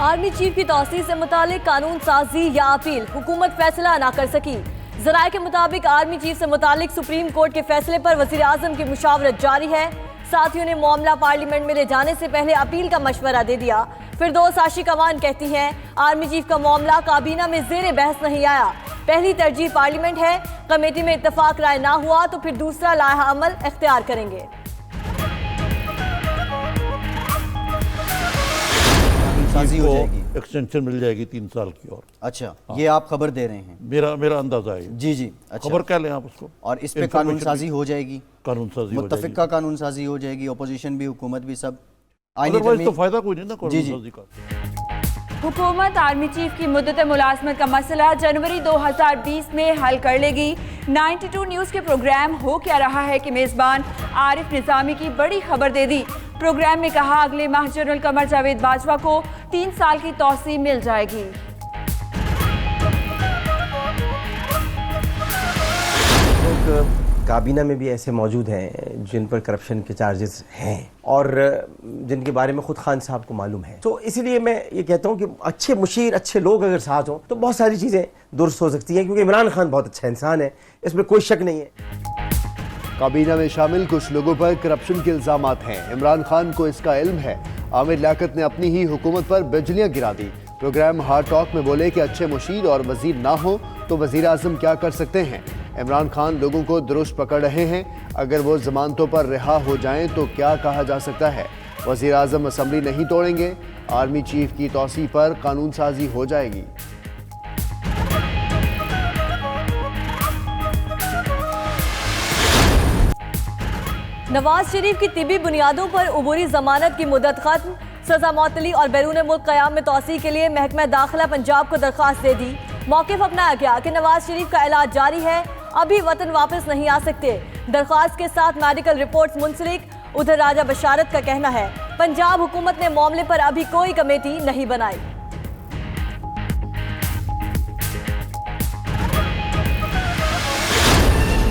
Army chief کی توسیع سے متعلق قانون سازی یا اپیل، حکومت فیصلہ نہ کر سکی۔ ذرائع کے مطابق آرمی چیف سے متعلق سپریم کورٹ کے فیصلے پر وزیر اعظم کی مشاورت جاری ہے۔ ساتھیوں نے معاملہ پارلیمنٹ میں لے جانے سے پہلے اپیل کا مشورہ دے دیا۔ فردوس عاشق کمان کہتی ہیں آرمی چیف کا معاملہ کابینہ میں زیر بحث نہیں آیا، پہلی ترجیح پارلیمنٹ ہے، کمیٹی میں اتفاق رائے نہ ہوا تو پھر دوسرا لائحہ عمل اختیار کریں گے۔ سازی ہو جائے گی، ایکسٹینشن مل جائے گی 3 سال کی اور۔ اچھا یہ آپ خبر دے رہے ہیں؟ میرا اندازہ ہے جی اچھا، خبر کہہ لیں آپ اس کو۔ اور اس پہ قانون سازی ہو جائے گی، قانون سازی ہو جائے گی، متفقہ قانون سازی ہو جائے گی، اپوزیشن بھی حکومت بھی سب ادروائز تو فائدہ کوئی نہیں نا قانون سازی کا۔ حکومت آرمی چیف کی مدت ملازمت کا مسئلہ جنوری 2020 میں حل کر لے گی۔ 92 نیوز کے پروگرام ہو کیا رہا ہے کہ میزبان عارف نظامی کی بڑی خبر دے دی۔ پروگرام میں کہا اگلے ماہ جنرل قمر جاوید باجوہ کو 3 سال کی توسیع مل جائے گی۔ کابینہ میں بھی ایسے موجود ہیں جن پر کرپشن کے چارجز ہیں اور جن کے بارے میں خود خان صاحب کو معلوم ہے، تو اسی لیے میں یہ کہتا ہوں کہ اچھے مشیر، اچھے لوگ اگر ساتھ ہوں تو بہت ساری چیزیں درست ہو سکتی ہیں، کیونکہ عمران خان بہت اچھا انسان ہے، اس میں کوئی شک نہیں ہے۔ کابینہ میں شامل کچھ لوگوں پر کرپشن کے الزامات ہیں، عمران خان کو اس کا علم ہے۔ عامر لیاقت نے اپنی ہی حکومت پر بجلیاں گرا دی۔ پروگرام ہارڈ ٹاک میں بولے کہ اچھے مشیر اور وزیر نہ ہو تو وزیر اعظم کیا کر سکتے ہیں۔ عمران خان لوگوں کو درست پکڑ رہے ہیں، اگر وہ ضمانتوں پر رہا ہو جائیں تو کیا کہا جا سکتا ہے؟ وزیر اعظم اسمبلی نہیں توڑیں گے، آرمی چیف کی توسیع پر قانون سازی ہو جائے گی۔ نواز شریف کی طبی بنیادوں پر عبوری ضمانت کی مدت ختم، سزا معطلی اور بیرون ملک قیام میں توسیع کے لیے محکمہ داخلہ پنجاب کو درخواست دے دی۔ موقف اپنایا گیا کہ نواز شریف کا علاج جاری ہے، ابھی وطن واپس نہیں آ سکتے۔ درخواست کے ساتھ میڈیکل رپورٹس منسلک۔ ادھر راجہ بشارت کا کہنا ہے پنجاب حکومت نے معاملے پر ابھی کوئی کمیٹی نہیں بنائی۔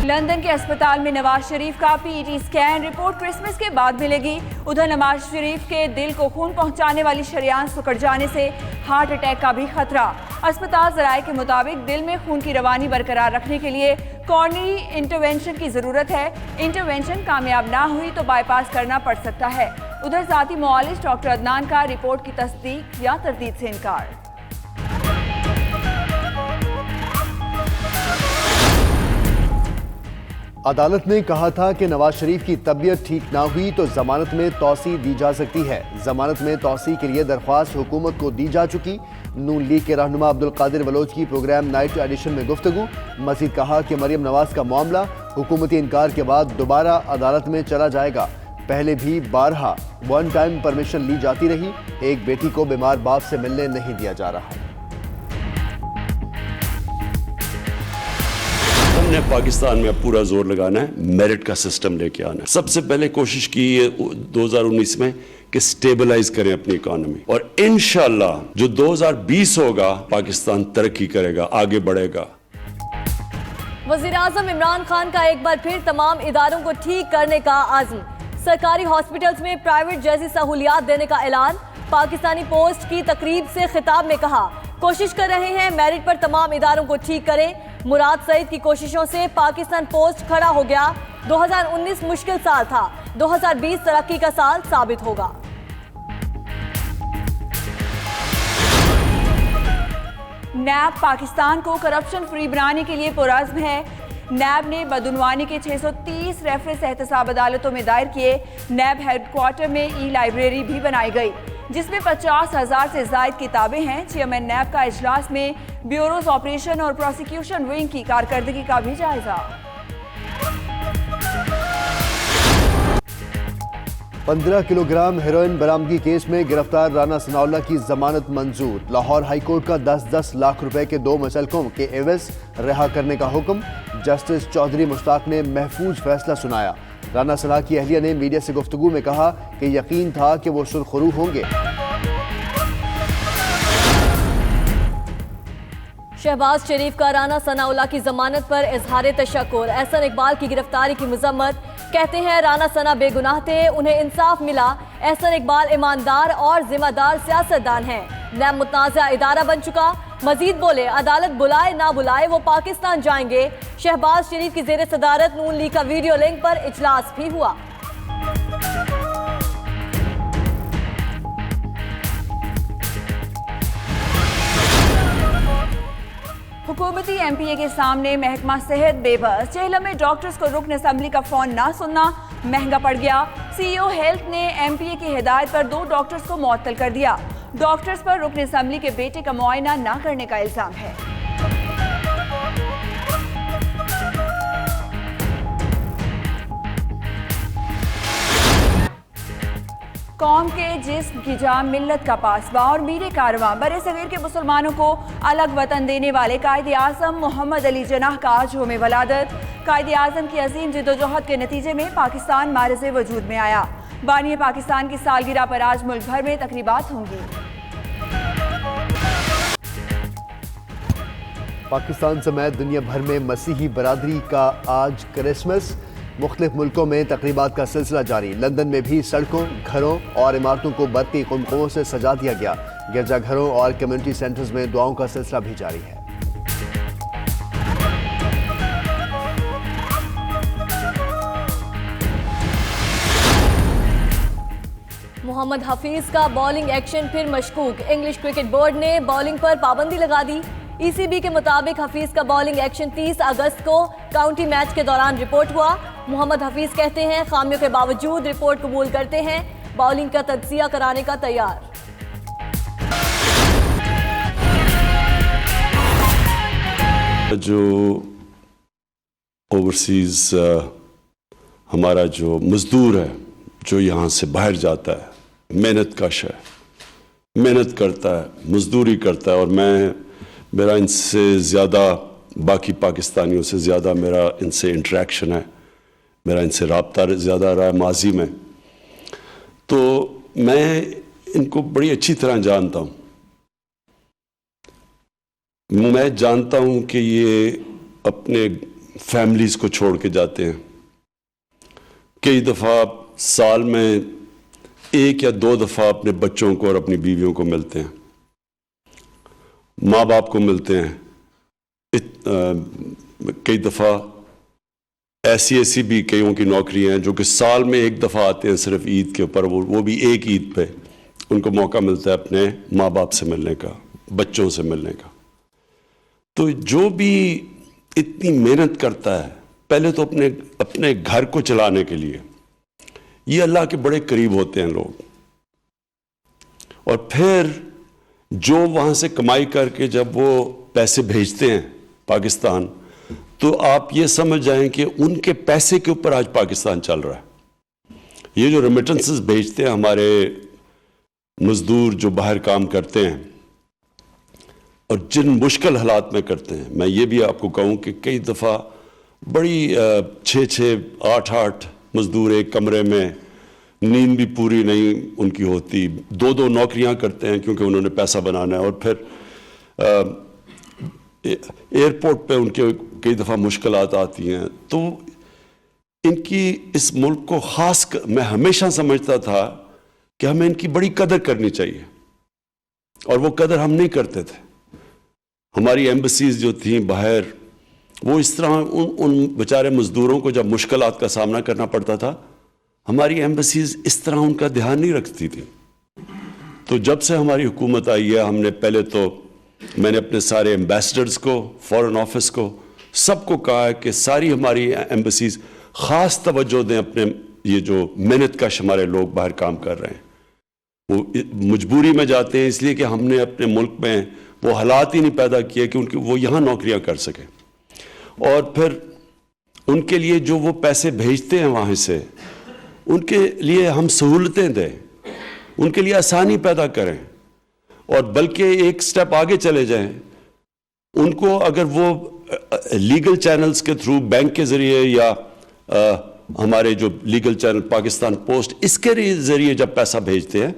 لندن کے اسپتال میں نواز شریف کا P T scan report Christmas کے بعد ملے گی۔ ادھر نواز شریف کے دل کو خون پہنچانے والی شریان سکڑ جانے سے ہارٹ اٹیک کا بھی خطرہ۔ اسپتال ذرائع کے مطابق دل میں خون کی روانی برقرار رکھنے کے لیے کارنری انٹرونشن کی ضرورت ہے۔ انٹرونشن کامیاب نہ ہوئی تو بائی پاس کرنا پڑ سکتا ہے۔ ادھر ذاتی معالج ڈاکٹر عدنان کا رپورٹ کی تصدیق یا تردید سے انکار۔ عدالت نے کہا تھا کہ نواز شریف کی طبیعت ٹھیک نہ ہوئی تو ضمانت میں توسیع دی جا سکتی ہے۔ ضمانت میں توسیع کے لیے درخواست حکومت کو دی جا چکی۔ نون لیگ کے رہنما عبدالقادر بلوچ کی پروگرام نائٹ ایڈیشن میں گفتگو۔ مزید کہا کہ مریم نواز کا معاملہ حکومتی انکار کے بعد دوبارہ عدالت میں چلا جائے گا۔ پہلے بھی بارہا ون ٹائم پرمیشن لی جاتی رہی، ایک بیٹی کو بیمار باپ سے ملنے نہیں دیا جا رہا۔ ہم نے پاکستان میں اب پورا زور لگانا ہے، میرٹ کا سسٹم لے کے آنا ہے۔ سب سے پہلے کوشش کی ہے 2019 میں کہ سٹیبلائز کریں اپنی اکانومی، اور انشاءاللہ جو 2020 ہوگا پاکستان ترقی کرے گا، آگے بڑھے گا۔ وزیر اعظم عمران خان کا ایک بار پھر تمام اداروں کو ٹھیک کرنے کا عزم، سرکاری ہاسپٹلز میں پرائیویٹ جیسی سہولیات دینے کا اعلان۔ پاکستانی پوسٹ کی تقریب سے خطاب میں کہا کوشش کر رہے ہیں میرٹ پر تمام اداروں کو ٹھیک کریں۔ مراد سعید کی کوششوں سے پاکستان پوسٹ کھڑا ہو گیا۔ 2019 مشکل سال تھا، 2020 ترقی کا سال ثابت ہوگا۔ نیب پاکستان کو کرپشن فری بنانے کے لیے پرعزم ہے۔ نیب نے بدعنوانی کے 630 ریفرنس احتساب عدالتوں میں دائر کیے۔ نیب ہیڈ کوارٹر میں ای لائبریری بھی بنائی گئی جس میں 50,000 سے زائد کتابیں ہیں۔ چیئرمین نیب کا اجلاس میں بیوروز آپریشن اور پروسیکیوشن ونگ کی کارکردگی کا بھی جائزہ۔ 15 کلو گرام ہیروئن برآمدگی کیس میں گرفتار رانا ثناءاللہ کی ضمانت منظور۔ لاہور ہائی کورٹ کا 10-10 لاکھ روپے کے 2 مچلکوں کے عوض رہا کرنے کا حکم۔ جسٹس چودھری مشتاق نے محفوظ فیصلہ سنایا۔ رانا ثناء کی اہلیہ نے میڈیا سے گفتگو میں کہا کہ یقین تھا کہ وہ سرخرو ہوں گے۔ شہباز شریف کا رانا ثناءاللہ کی ضمانت پر اظہار تشکر۔ احسن اقبال کی گرفتاری کی مذمت، کہتے ہیں رانا ثنا بے گناہ تھے، انہیں انصاف ملا۔ احسن اقبال ایماندار اور ذمہ دار سیاستدان ہیں، نیب متنازع ادارہ بن چکا. مزید بولے عدالت بلائے نہ بلائے وہ پاکستان جائیں گے. شہباز شریف کی زیر صدارت نون لیگ کا ویڈیو لنک پر اجلاس بھی ہوا. حکومتی ایم پی اے کے سامنے محکمہ صحت بے بس. جہلم میں ڈاکٹرز کو رکن اسمبلی کا فون نہ سننا مہنگا پڑ گیا. سی او ہیلتھ نے ایم پی اے کی ہدایت پر 2 ڈاکٹرز کو معطل کر دیا. ڈاکٹرز پر رکن اسمبلی کے بیٹے کا معائنہ نہ کرنے کا الزام ہے. قوم کے جسم کی جان ملت کا پاسباں اور میر کارواں بر صغیر کے مسلمانوں کو الگ وطن دینے والے قائد اعظم محمد علی جناح کا آج یوم ولادت. قائد اعظم کی عظیم جدوجہد کے نتیجے میں پاکستان معرض وجود میں آیا. بانی پاکستان کی سالگرہ پر آج ملک بھر میں تقریبات ہوں گی. پاکستان سمیت دنیا بھر میں مسیحی برادری کا آج کرسمس. مختلف ملکوں میں تقریبات کا سلسلہ جاری. لندن میں بھی سڑکوں، گھروں اور عمارتوں کو برقی قمقموں سے سجا دیا گیا. گرجا گھروں اور کمیونٹی سینٹرز میں دعاؤں کا سلسلہ بھی جاری ہے. محمد حفیظ کا بولنگ ایکشن پھر مشکوک. انگلش کرکٹ بورڈ نے بولنگ پر پابندی لگا دی. ای سی بی کے مطابق حفیظ کا بولنگ ایکشن 30 اگست کو کاؤنٹی میچ کے دوران رپورٹ ہوا. محمد حفیظ کہتے ہیں خامیوں کے باوجود رپورٹ قبول کرتے ہیں. بولنگ کا تجزیہ کرانے کا تیار. جو اوورسیز ہمارا جو مزدور ہے جو یہاں سے باہر جاتا ہے، محنت کش ہے، محنت کرتا ہے، مزدوری کرتا ہے، اور میرا ان سے زیادہ باقی پاکستانیوں سے زیادہ میرا ان سے انٹریکشن ہے، میرا ان سے رابطہ زیادہ رہا ہے ماضی میں، تو میں ان کو بڑی اچھی طرح جانتا ہوں. میں جانتا ہوں کہ یہ اپنے فیملیز کو چھوڑ کے جاتے ہیں. کئی دفعہ سال میں 1 یا 2 دفعہ اپنے بچوں کو اور اپنی بیویوں کو ملتے ہیں، ماں باپ کو ملتے ہیں. کئی دفعہ ایسی بھی کئیوں کی نوکری ہیں جو کہ سال میں 1 دفعہ آتے ہیں صرف عید کے اوپر، وہ بھی ایک عید پہ ان کو موقع ملتا ہے اپنے ماں باپ سے ملنے کا، بچوں سے ملنے کا. تو جو بھی اتنی محنت کرتا ہے پہلے تو اپنے گھر کو چلانے کے لیے، یہ اللہ کے بڑے قریب ہوتے ہیں لوگ، اور پھر جو وہاں سے کمائی کر کے جب وہ پیسے بھیجتے ہیں پاکستان، تو آپ یہ سمجھ جائیں کہ ان کے پیسے کے اوپر آج پاکستان چل رہا ہے. یہ جو ریمیٹنسز بھیجتے ہیں ہمارے مزدور جو باہر کام کرتے ہیں اور جن مشکل حالات میں کرتے ہیں، میں یہ بھی آپ کو کہوں کہ کئی دفعہ بڑی 6 8 مزدور ایک کمرے میں، نیند بھی پوری نہیں ان کی ہوتی، 2 نوکریاں کرتے ہیں کیونکہ انہوں نے پیسہ بنانا ہے. اور پھر ایئرپورٹ پہ ان کے کئی دفعہ مشکلات آتی ہیں. تو ان کی اس ملک کو خاص میں ہمیشہ سمجھتا تھا کہ ہمیں ان کی بڑی قدر کرنی چاہیے، اور وہ قدر ہم نہیں کرتے تھے. ہماری ایمبیسیز جو تھیں باہر، وہ اس طرح ان بیچارے مزدوروں کو جب مشکلات کا سامنا کرنا پڑتا تھا، ہماری ایمبیسیز اس طرح ان کا دھیان نہیں رکھتی تھی. تو جب سے ہماری حکومت آئی ہے، ہم نے پہلے تو میں نے اپنے سارے ایمبیسڈرز کو، فورن آفس کو، سب کو کہا ہے کہ ساری ہماری ایمبیسیز خاص توجہ دیں اپنے یہ جو محنت کش ہمارے لوگ باہر کام کر رہے ہیں. وہ مجبوری میں جاتے ہیں اس لیے کہ ہم نے اپنے ملک میں وہ حالات ہی نہیں پیدا کیے کہ وہ یہاں نوکریاں کر سکیں. اور پھر ان کے لیے جو وہ پیسے بھیجتے ہیں وہاں سے، ان کے لیے ہم سہولتیں دیں، ان کے لیے آسانی پیدا کریں، اور بلکہ ایک سٹیپ آگے چلے جائیں. ان کو اگر وہ لیگل چینلز کے تھرو، بینک کے ذریعے یا ہمارے جو لیگل چینل پاکستان پوسٹ، اس کے ذریعے جب پیسہ بھیجتے ہیں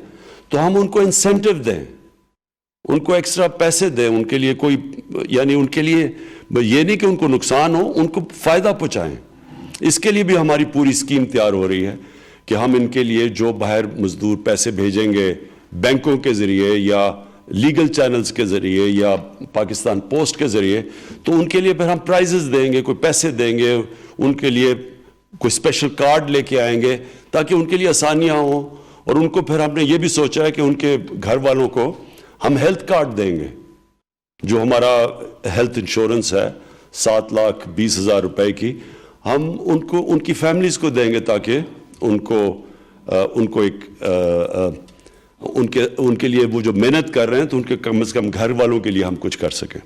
تو ہم ان کو انسینٹیو دیں، ان کو ایکسٹرا پیسے دیں، ان کے لیے کوئی، یعنی ان کے لیے یہ نہیں کہ ان کو نقصان ہو، ان کو فائدہ پہنچائیں. اس کے لیے بھی ہماری پوری اسکیم تیار ہو رہی ہے کہ ہم ان کے لیے جو باہر مزدور پیسے بھیجیں گے بینکوں کے ذریعے یا لیگل چینلز کے ذریعے یا پاکستان پوسٹ کے ذریعے، تو ان کے لیے پھر ہم پرائزز دیں گے، کوئی پیسے دیں گے، ان کے لیے کوئی اسپیشل کارڈ لے کے آئیں گے تاکہ ان کے لیے آسانیاں ہوں. اور ان کو پھر ہم نے یہ بھی سوچا ہے کہ ان کے گھر والوں کو ہم ہیلتھ کارڈ دیں گے. جو ہمارا ہیلتھ انشورنس ہے 7,20,000 روپے کی، ہم ان کی فیملیز کو دیں گے تاکہ ان کو ایک ان کے لیے وہ جو محنت کر رہے ہیں تو ان کے کم از کم گھر والوں کے لیے ہم کچھ کر سکیں.